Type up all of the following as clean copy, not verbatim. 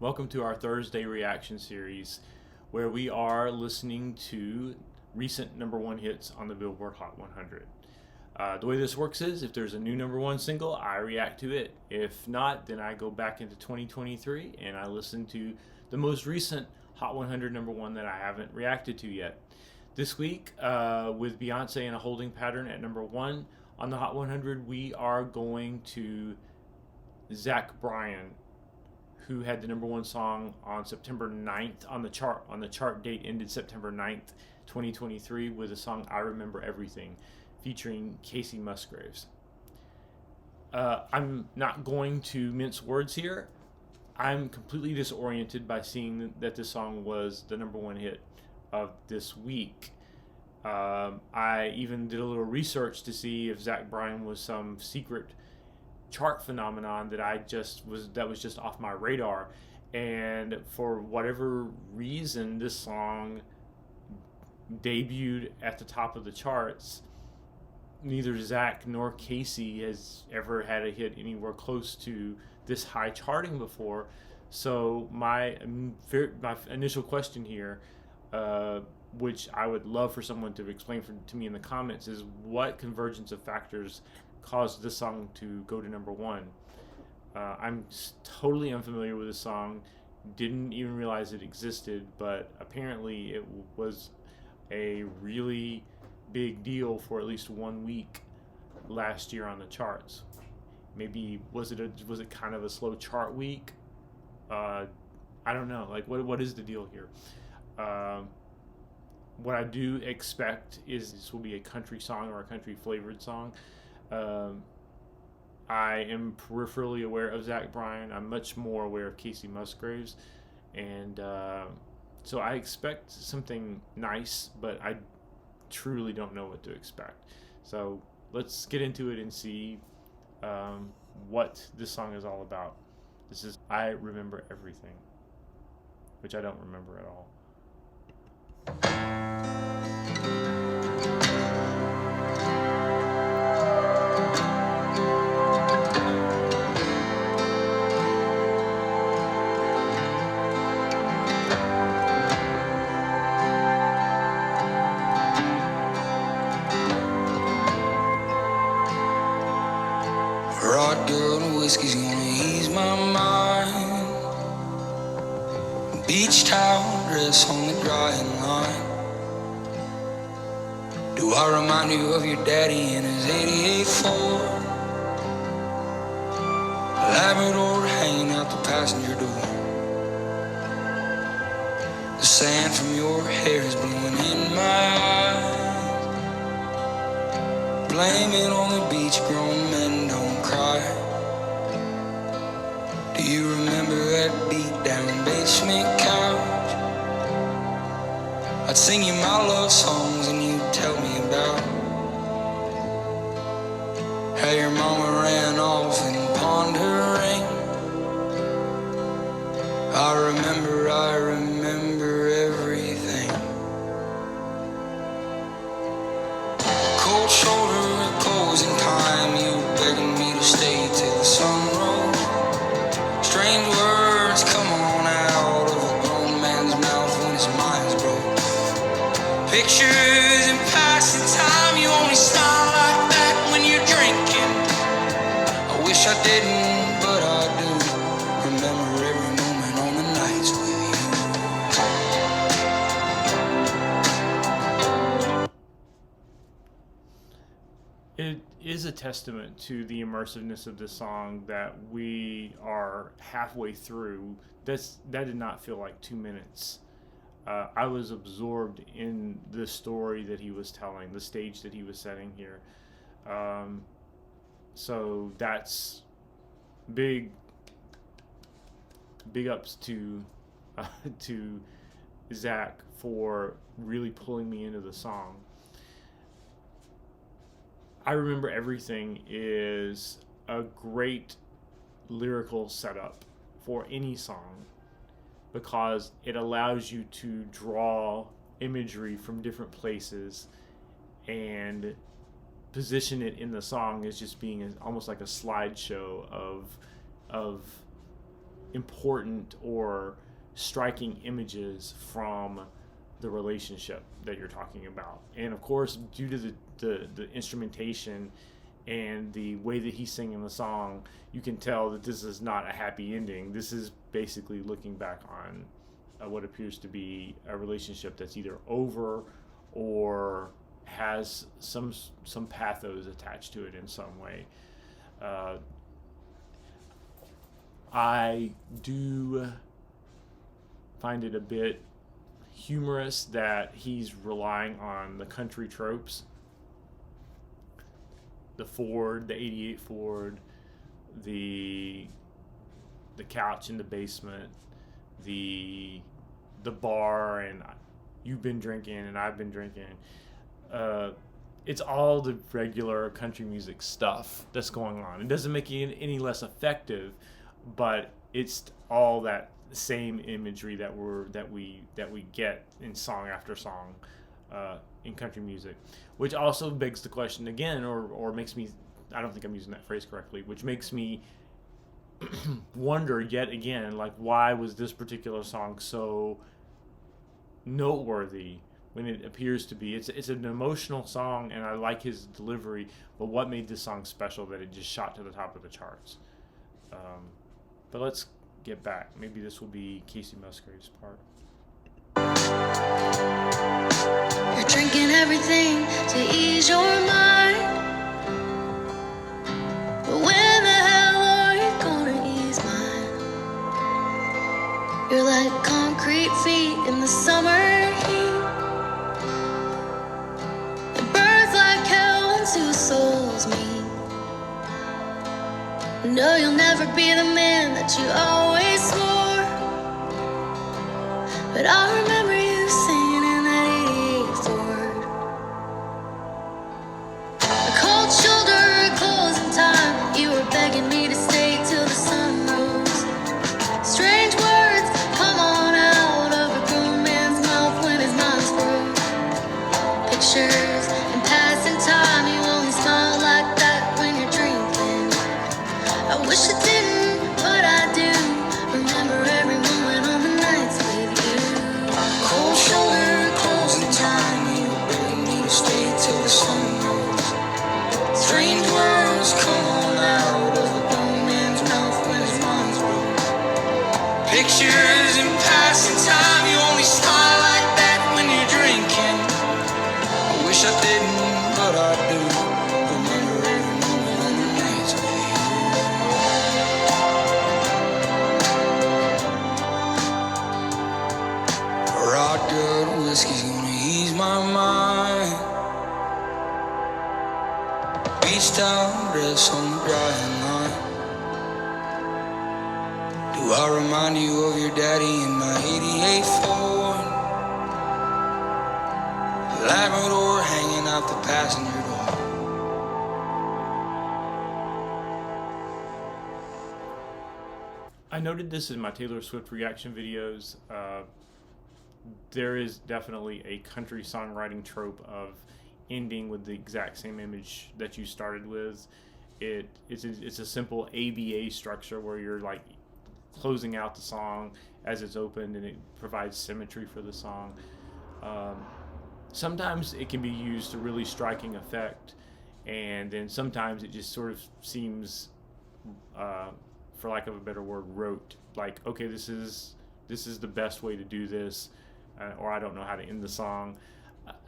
Welcome to our Thursday reaction series where we are listening to recent number one hits on the Billboard Hot 100. The way this works is if there's a new number one single, I react to it. If not, then I go back into 2023 and I listen to the most recent Hot 100 number one that I haven't reacted to yet. This week, with Beyonce in a holding pattern at number one on the Hot 100, we are going to Bryan, who had the number one song on September 9th on the chart. On the chart date ended September 9th, 2023, with the song I Remember Everything, featuring Kacey Musgraves. I'm not going to mince words here. I'm completely disoriented by seeing that this song was the number one hit of this week. I even did a little research to see if Bryan was some secret chart phenomenon that was just off my radar, and for whatever reason this song debuted at the top of the charts. Neither Zach nor Kacey has ever had a hit anywhere close to this high charting before. So my initial question here, which I would love for someone to explain to me in the comments, is what convergence of factors caused this song to go to number one. I'm totally unfamiliar with this song, didn't even realize it existed, but apparently it was a really big deal for at least 1 week last year on the charts. Maybe was it kind of a slow chart week? I don't know. Like, what is the deal here? What I do expect is this will be a country song or a country flavored song. I am peripherally aware of Bryan. I'm much more aware of Kacey Musgraves, and so I expect something nice, but I truly don't know what to expect. So let's get into it and see what this song is all about. This is I Remember Everything, which I don't remember at all. Vodka and whiskey's gonna ease my mind. Beach towel dress on the drying line. Do I remind you of your daddy in his 88 Ford? Labrador hanging out the passenger door. The sand from your hair is blowing in my eyes. Blame it on the beach, grown men don't cry. Do you remember that beat down basement couch? I'd sing you my love songs and you'd tell me about how your mama ran off and pawned her ring. I remember everything. Cold shoulder, opposing time, you begging me to stay till the sun rose. Strange words come on out of a grown man's mouth when his mind's broke. Pictures and passing time, you only smile like that when you're drinking. I wish I didn't, but I do. Remember every moment on the nights with you. It is a testament to the immersiveness of this song that we are halfway through. That did not feel like 2 minutes. I was absorbed in the story that he was telling, the stage that he was setting here. So that's big ups to Zach for really pulling me into the song. I Remember Everything is a great lyrical setup for any song because it allows you to draw imagery from different places and position it in the song as just being almost like a slideshow of important or striking images from the relationship that you're talking about. And of course, due to the instrumentation and the way that he's singing the song, you can tell that this is not a happy ending. This is basically looking back on what appears to be a relationship that's either over or has some pathos attached to it in some way. I do find it a bit humorous that he's relying on the country tropes. The Ford, the 88 Ford, the couch in the basement, the bar, and you've been drinking and I've been drinking. It's all the regular country music stuff that's going on. It doesn't make it any less effective, but it's all that same imagery that we get in song after song in country music, which also begs the question again, or makes me, I don't think I'm using that phrase correctly, which makes me wonder yet again, like, why was this particular song so noteworthy when it appears to be? It's an emotional song, and I like his delivery, but what made this song special that it just shot to the top of the charts? But let's get back. Maybe this will be Kacey Musgraves' part. You're drinking everything to ease your mind, but when the hell are you gonna ease mine? You're like concrete feet in the summer heat. It burns like hell when two souls meet. No, you'll never be the man that you always swore, but I remember you singing in that 88 Ford. A cold shoulder, a closing time. You were begging me to stay till the sun rose. Strange words come on out of a grown man's mouth when his mind's broke. Pictures in passing time. You only smile like that when you're drinking. I wish I didn't, but I do. Remember every moment on the nights with you. Cold shoulder, closing time. You were begging me to stay till the sun rose. Strange words come on out of a grown man's mouth when his mind's broke. Pictures in passing time. You only smile like that when you're drinking. I wish I didn't, but I do. Remember every moment on the nights with you. Good whiskey's gonna ease my mind. Beach towel dress on the Bryan line. Do I remind you of your daddy in my 88 Ford? Labrador hanging out the passenger door. I noted this in my Taylor Swift reaction videos. There is definitely a country songwriting trope of ending with the exact same image that you started with. It's a simple ABA structure where you're like closing out the song as it's opened, and it provides symmetry for the song. Sometimes it can be used to really striking effect, and then sometimes it just sort of seems, for lack of a better word, rote. Like, okay, this is the best way to do this. Or I don't know how to end the song.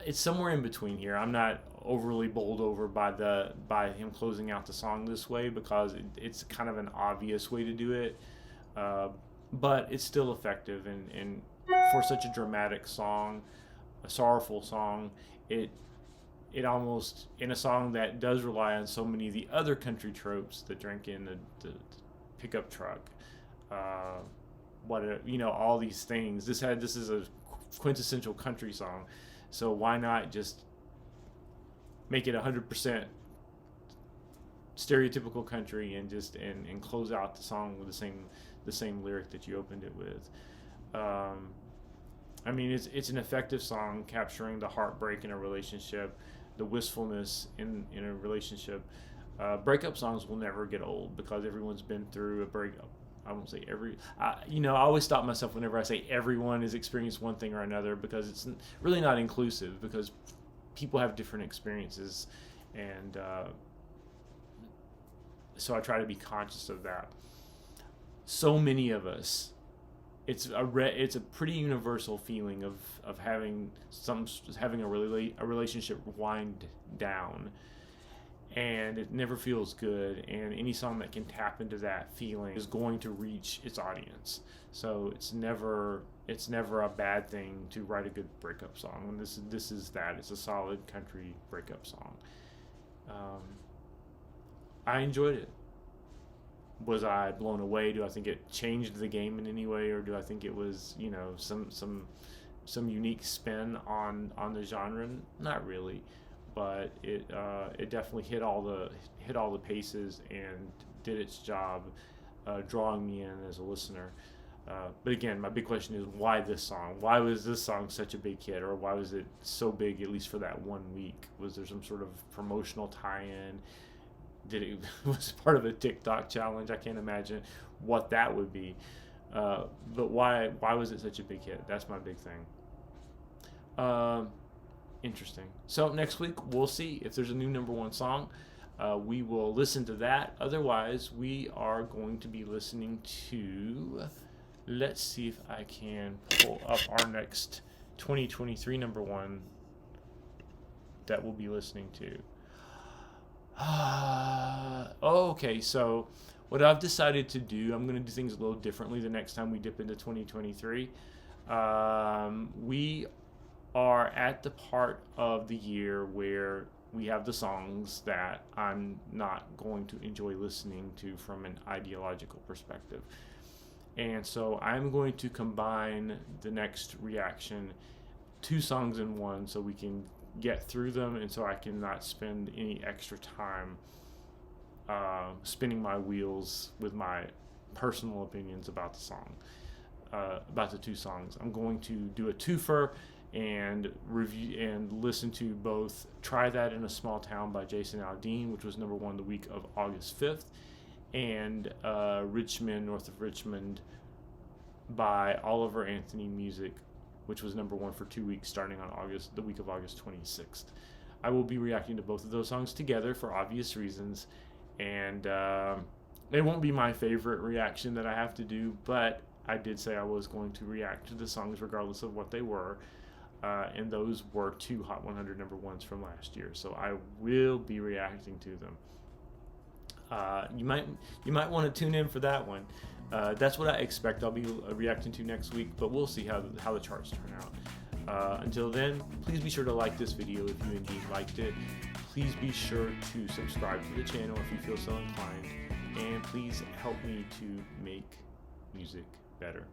It's somewhere in between here. I'm not overly bowled over by him closing out the song this way, because it's kind of an obvious way to do it, but it's still effective. And for such a dramatic song, a sorrowful song, it almost, in a song that does rely on so many of the other country tropes, the drinking, the pickup truck, all these things. This is a quintessential country song, so why not just make it 100% stereotypical country and just and close out the song with the same lyric that you opened it with. I mean, it's an effective song capturing the heartbreak in a relationship, the wistfulness in a relationship. Breakup songs will never get old because everyone's been through a breakup I won't say every. I always stop myself whenever I say everyone has experienced one thing or another, because it's really not inclusive, because people have different experiences, and so I try to be conscious of that. So many of us, it's a pretty universal feeling of having a relationship wind down, and it never feels good. And any song that can tap into that feeling is going to reach its audience. So it's never a bad thing to write a good breakup song. And this is that. It's a solid country breakup song. I enjoyed it. Was I blown away? Do I think it changed the game in any way, or do I think it was, some unique spin on the genre? Not really, but it definitely hit all the paces and did its job, drawing me in as a listener. But again, my big question is, why this song? Why was this song such a big hit, or why was it so big, at least for that 1 week? Was there some sort of promotional tie-in? Was part of a TikTok challenge? I can't imagine what that would be. But why was it such a big hit? That's my big thing. Interesting. So next week we'll see if there's a new number one song. We will listen to that. Otherwise, we are going to be listening to. Let's see if I can pull up our next 2023 number one that we'll be listening to. Okay, so what I've decided to do, I'm going to do things a little differently the next time we dip into 2023. We are at the part of the year where we have the songs that I'm not going to enjoy listening to from an ideological perspective. And so I'm going to combine the next reaction, 2 songs in one, so we can get through them, and so I can not spend any extra time spinning my wheels with my personal opinions about the song, about the 2 songs. I'm going to do a twofer and review and listen to both Try That in a Small Town by Jason Aldean, which was number 1 the week of August 5th, and Richmond, North of Richmond by Oliver Anthony Music, which was number 1 for 2 weeks starting on the week of August 26th. I will be reacting to both of those songs together for obvious reasons, and it won't be my favorite reaction that I have to do, but I did say I was going to react to the songs regardless of what they were, and those were 2 Hot 100 number 1s from last year, so I will be reacting to them. You might want to tune in for that one. That's what I expect I'll be reacting to next week, but we'll see how the charts turn out. Until then, please be sure to like this video if you indeed liked it. Please be sure to subscribe to the channel if you feel so inclined, and please help me to make music better.